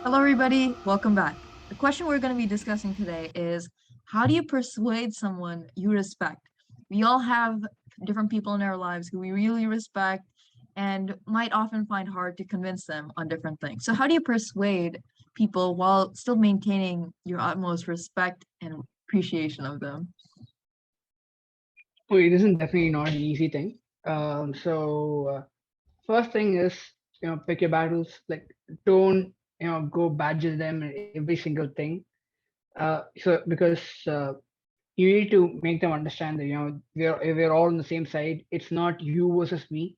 Hello, everybody. Welcome back. The question we're going to be discussing today is how do you persuade someone you respect? We all have different people in our lives who we really respect and might often find hard to convince them on different things. So, how do you persuade people while still maintaining your utmost respect and appreciation of them? Okay, this is definitely not an easy thing. First thing is, pick your battles. Like, don't, go badger them in every single thing. Because you need to make them understand that, we're all on the same side. It's not you versus me.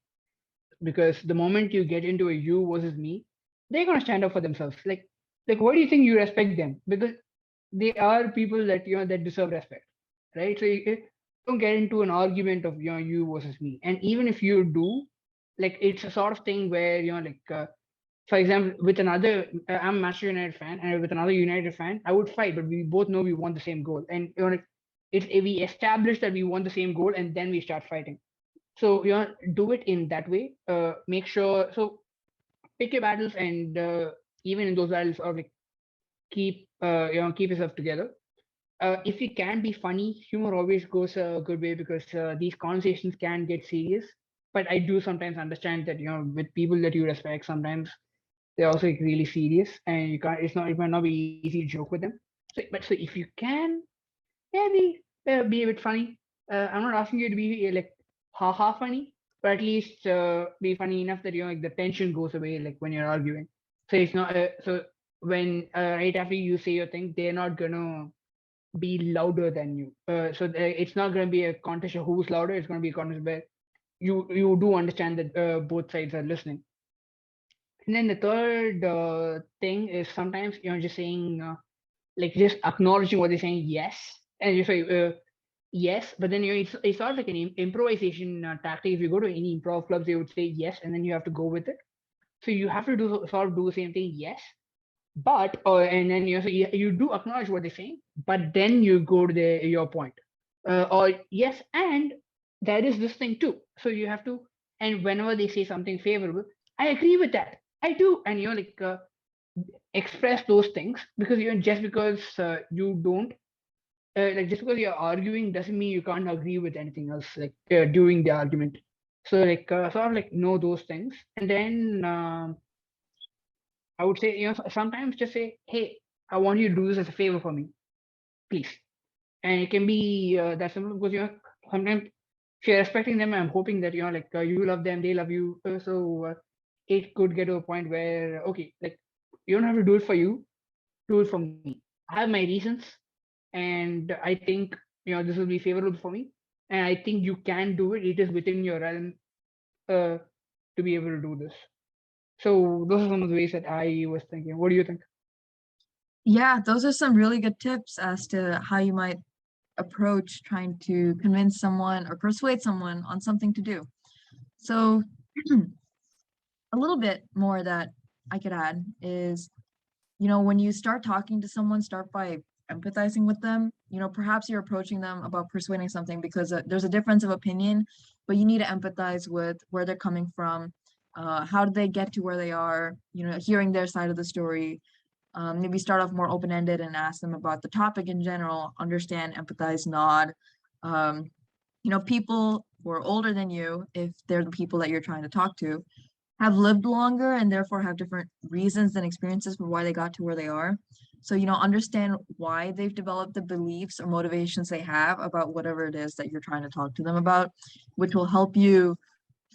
Because the moment you get into a you versus me, they're gonna stand up for themselves. Like, why do you think you respect them? Because they are people that that deserve respect, right? So you don't get into an argument of you versus me. And even if you do, like, it's a sort of thing where for example, with another, I'm a Manchester United fan, and with another United fan, I would fight, but we both know we want the same goal, and like, it's we establish that we want the same goal, and then we start fighting. So do it in that way. Make sure, so pick your battles, and even in those battles, or like, keep yourself together. If you can be funny, humor always goes a good way, because these conversations can get serious. But I do sometimes understand that with people that you respect, sometimes they're also like really serious, and you can't. It might not be easy to joke with them. So if you can, maybe be a bit funny. I'm not asking you to be like ha funny, but at least be funny enough that like the tension goes away, like when you're arguing. So it's not so when right after you say your thing, they're not gonna be louder than you. It's not going to be a contest of who's louder. It's going to be a contest where you do understand that both sides are listening. And then the third thing is sometimes just saying like just acknowledging what they're saying, yes, and you say yes, but then it's sort of like an improvisation tactic. If you go to any improv clubs, they would say yes, and then you have to go with it. So you have to do the same thing, yes, but and then so you do acknowledge what they're saying, but then you go to your point, or yes, and there is this thing too. So you have to, and whenever they say something favorable, I agree with that, I do, and like express those things, because just because you don't like, just because you're arguing doesn't mean you can't agree with anything else, like during the argument. So like sort of like know those things, and then I would say, sometimes just say, hey, I want you to do this as a favor for me, please. And it can be that simple, because, sometimes if you're respecting them, I'm hoping that, like you love them, they love you. It could get to a point where, okay, like, you don't have to do it for you, do it for me. I have my reasons, and I think, this will be favorable for me. And I think you can do it. It is within your realm uh, to be able to do this. So those are some of the ways that I was thinking. What do you think? Yeah, those are some really good tips as to how you might approach trying to convince someone or persuade someone on something to do. So, a little bit more that I could add is, when you start talking to someone, start by empathizing with them. Perhaps you're approaching them about persuading something because there's a difference of opinion, but you need to empathize with where they're coming from. How did they get to where they are? Hearing their side of the story. Maybe start off more open-ended and ask them about the topic in general, understand, empathize, nod. Um, people who are older than you, if they're the people that you're trying to talk to, have lived longer and therefore have different reasons and experiences for why they got to where they are. So, understand why they've developed the beliefs or motivations they have about whatever it is that you're trying to talk to them about, which will help you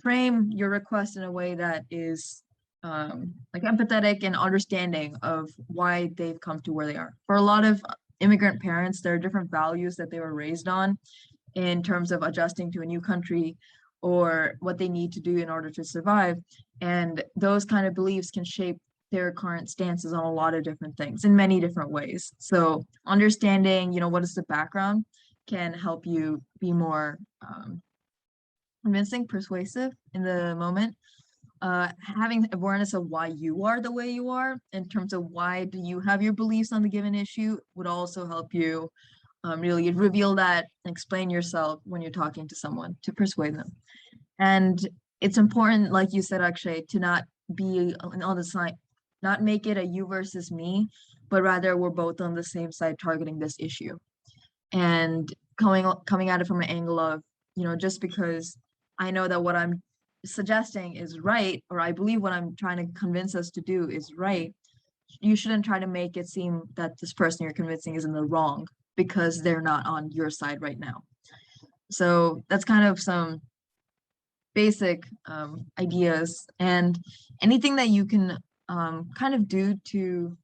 frame your request in a way that is like empathetic and understanding of why they've come to where they are. For a lot of immigrant parents, there are different values that they were raised on in terms of adjusting to a new country or what they need to do in order to survive. And those kind of beliefs can shape their current stances on a lot of different things in many different ways. So understanding, what is the background can help you be more convincing, persuasive in the moment. Having awareness of why you are the way you are in terms of why do you have your beliefs on the given issue would also help you really reveal that and explain yourself when you're talking to someone to persuade them. And it's important, like you said, Akshay, to not be on the side not make it a you versus me, but rather we're both on the same side targeting this issue. And coming at it from an angle of, just because I know that what I'm suggesting is right, or I believe what I'm trying to convince us to do is right, you shouldn't try to make it seem that this person you're convincing is in the wrong because they're not on your side right now. So that's kind of some basic ideas, and anything that you can kind of do to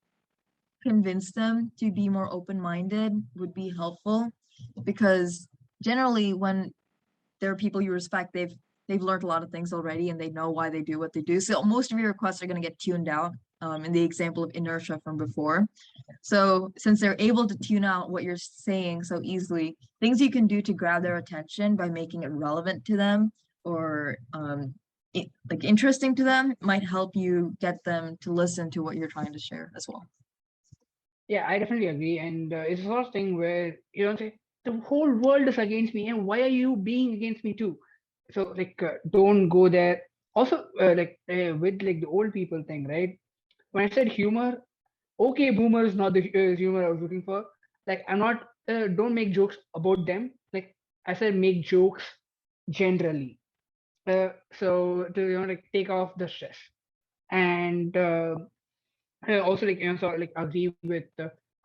convince them to be more open-minded would be helpful, because generally when there are people you respect, they've learned a lot of things already and they know why they do what they do. So most of your requests are going to get tuned out, in the example of inertia from before. So since they're able to tune out what you're saying so easily, things you can do to grab their attention by making it relevant to them, or like interesting to them, might help you get them to listen to what you're trying to share as well. Yeah, I definitely agree. And it's a sort of thing where you don't say, the whole world is against me, and why are you being against me too? So, like, don't go there. Also, with like the old people thing, right? When I said humor, okay, boomer is not the humor I was looking for. Like, I'm not, don't make jokes about them. Like, I said, make jokes generally. So, to, like, take off the stress. And also, like, sort of like agree with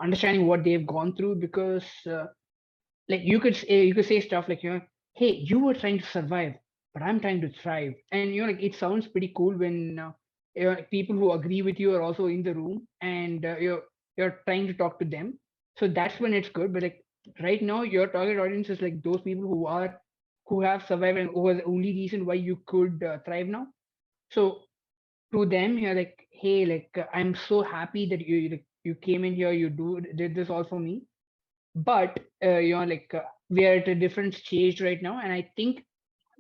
understanding what they've gone through, because like you could say stuff like, hey, you were trying to survive, but I'm trying to thrive. And like, it sounds pretty cool when people who agree with you are also in the room, and you're trying to talk to them. So that's when it's good. But like right now, your target audience is like those people who have survived and who are the only reason why you could thrive now. So to them, you're like, hey, like, I'm so happy that you came in here, did this all for me. But like, we are at a different stage right now, and I think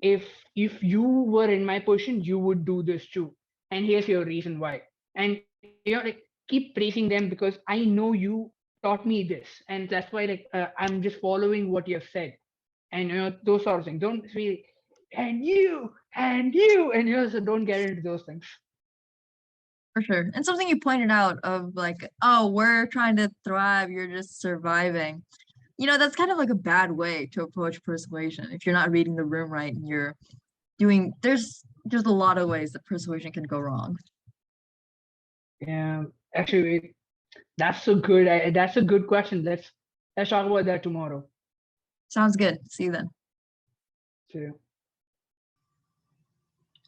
if you were in my position, you would do this too, and here's your reason why. And like, keep praising them, because I know you taught me this, and that's why, like, I'm just following what you have said. And those sort of things. Don't really, and so don't get into those things. For sure. And something you pointed out of like, oh, we're trying to thrive, you're just surviving. That's kind of like a bad way to approach persuasion if you're not reading the room right and you're doing, there's a lot of ways that persuasion can go wrong. Yeah, actually, that's so good. That's a good question. Let's talk about that tomorrow. Sounds good. See you then. See you.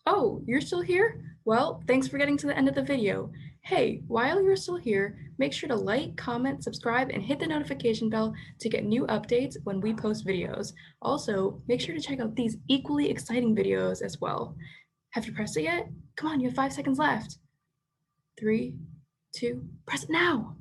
Oh, you're still here? Well, thanks for getting to the end of the video. Hey, while you're still here, make sure to like, comment, subscribe, and hit the notification bell to get new updates when we post videos. Also, make sure to check out these equally exciting videos as well. Have you pressed it yet? Come on, you have 5 seconds left. 3, 2, press it now!